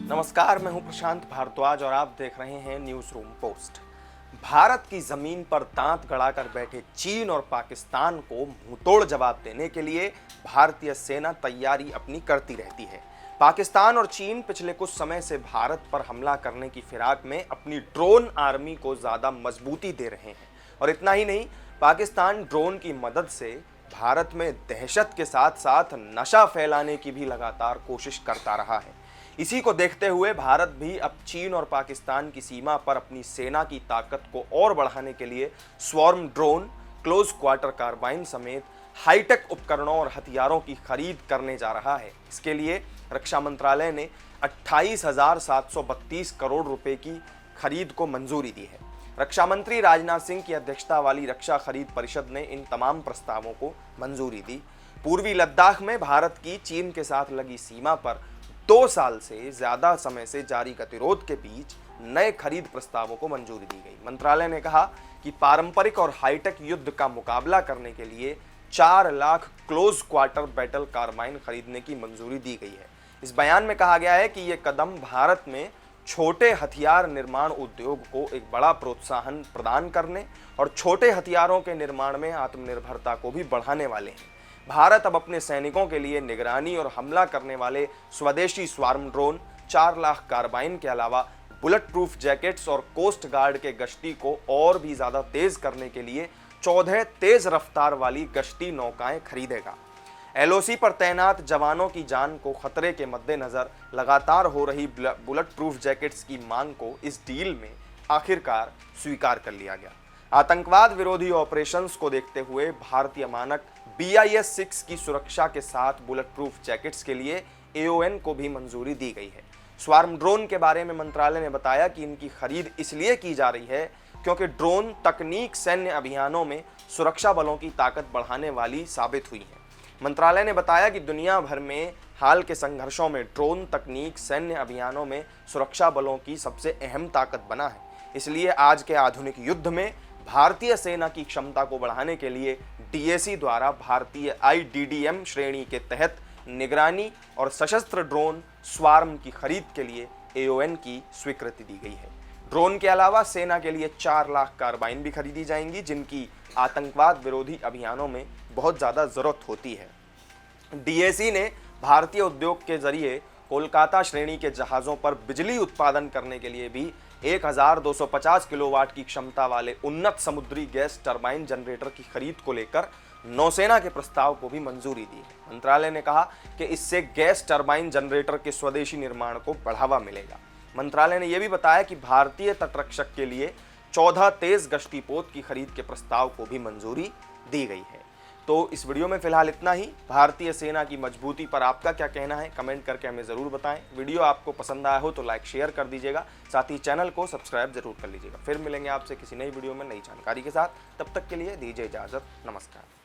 नमस्कार, मैं हूं प्रशांत भारद्वाज और आप देख रहे हैं न्यूज रूम पोस्ट। भारत की जमीन पर दांत गड़ाकर बैठे चीन और पाकिस्तान को मुंहतोड़ जवाब देने के लिए भारतीय सेना तैयारी अपनी करती रहती है। पाकिस्तान और चीन पिछले कुछ समय से भारत पर हमला करने की फिराक में अपनी ड्रोन आर्मी को ज्यादा मजबूती दे रहे हैं और इतना ही नहीं, पाकिस्तान ड्रोन की मदद से भारत में दहशत के साथ साथ नशा फैलाने की भी लगातार कोशिश करता रहा है। इसी को देखते हुए भारत भी अब चीन और पाकिस्तान की सीमा पर अपनी सेना की ताकत को और बढ़ाने के लिए swarm drone, close quarter carbine समेत हाईटेक उपकरणों और हथियारों की खरीद करने जा रहा है। इसके लिए रक्षा मंत्रालय ने 28,732 करोड़ रुपए की खरीद को मंजूरी दी है। रक्षा मंत्री राजनाथ सिंह की अध्यक्षता वाली रक्षा खरीद परिषद ने इन तमाम प्रस्तावों को मंजूरी दी। पूर्वी लद्दाख में भारत की चीन के साथ लगी सीमा पर 2 साल से ज्यादा समय से जारी गतिरोध के बीच नए खरीद प्रस्तावों को मंजूरी दी गई। मंत्रालय ने कहा कि पारंपरिक और हाईटेक युद्ध का मुकाबला करने के लिए 4 lakh close quarter battle carbine खरीदने की मंजूरी दी गई है। इस बयान में कहा गया है कि यह कदम भारत में छोटे हथियार निर्माण उद्योग को एक बड़ा प्रोत्साहन प्रदान करने और छोटे हथियारों के निर्माण में आत्मनिर्भरता को भी बढ़ाने वाले हैं। भारत अब अपने सैनिकों के लिए निगरानी और हमला करने वाले स्वदेशी स्वार्म ड्रोन, 4 लाख कार्बाइन के अलावा बुलेट प्रूफ जैकेट्स और कोस्ट गार्ड के गश्ती को और भी ज्यादा तेज करने के लिए 14 तेज रफ्तार वाली गश्ती नौकाएं खरीदेगा। एलओसी पर तैनात जवानों की जान को खतरे के मद्देनजर लगातार हो रही बुलेट प्रूफ जैकेट्स की मांग को इस डील में आखिरकार स्वीकार कर लिया गया। आतंकवाद विरोधी ऑपरेशंस को देखते हुए भारतीय मानक BIS-6 की सुरक्षा के साथ बुलेट प्रूफ जैकेट्स के लिए AON को भी मंजूरी दी गई है। स्वार्म ड्रोन के बारे में मंत्रालय ने बताया कि इनकी खरीद इसलिए की जा रही है क्योंकि ड्रोन तकनीक सैन्य अभियानों में सुरक्षा बलों की ताकत बढ़ाने वाली साबित हुई है। मंत्रालय ने बताया कि दुनिया भर में हाल के संघर्षों में ड्रोन तकनीक सैन्य अभियानों में सुरक्षा बलों की सबसे अहम ताकत बना है। इसलिए आज के आधुनिक युद्ध में भारतीय सेना की क्षमता को बढ़ाने के लिए DAC द्वारा भारतीय IDDM श्रेणी के तहत निगरानी और सशस्त्र ड्रोन स्वार्म की खरीद के लिए AON की स्वीकृति दी गई है। ड्रोन के अलावा सेना के लिए 4 लाख कार्बाइन भी खरीदी जाएंगी, जिनकी आतंकवाद विरोधी अभियानों में बहुत ज़्यादा ज़रूरत होती है। DAC ने भारतीय उद्योग के जरिए कोलकाता श्रेणी के जहाज़ों पर बिजली उत्पादन करने के लिए भी 1250 किलोवाट की क्षमता वाले उन्नत समुद्री गैस टरबाइन जनरेटर की खरीद को लेकर नौसेना के प्रस्ताव को भी मंजूरी दी है। मंत्रालय ने कहा कि इससे गैस टरबाइन जनरेटर के स्वदेशी निर्माण को बढ़ावा मिलेगा। मंत्रालय ने यह भी बताया कि भारतीय तटरक्षक के लिए 14 तेज गश्तीपोत की खरीद के प्रस्ताव को भी मंजूरी दी गई है। तो इस वीडियो में फिलहाल इतना ही। भारतीय सेना की मजबूती पर आपका क्या कहना है, कमेंट करके हमें ज़रूर बताएं। वीडियो आपको पसंद आया हो तो लाइक शेयर कर दीजिएगा, साथ ही चैनल को सब्सक्राइब जरूर कर लीजिएगा। फिर मिलेंगे आपसे किसी नई वीडियो में नई जानकारी के साथ। तब तक के लिए दीजिए इजाज़त। नमस्कार।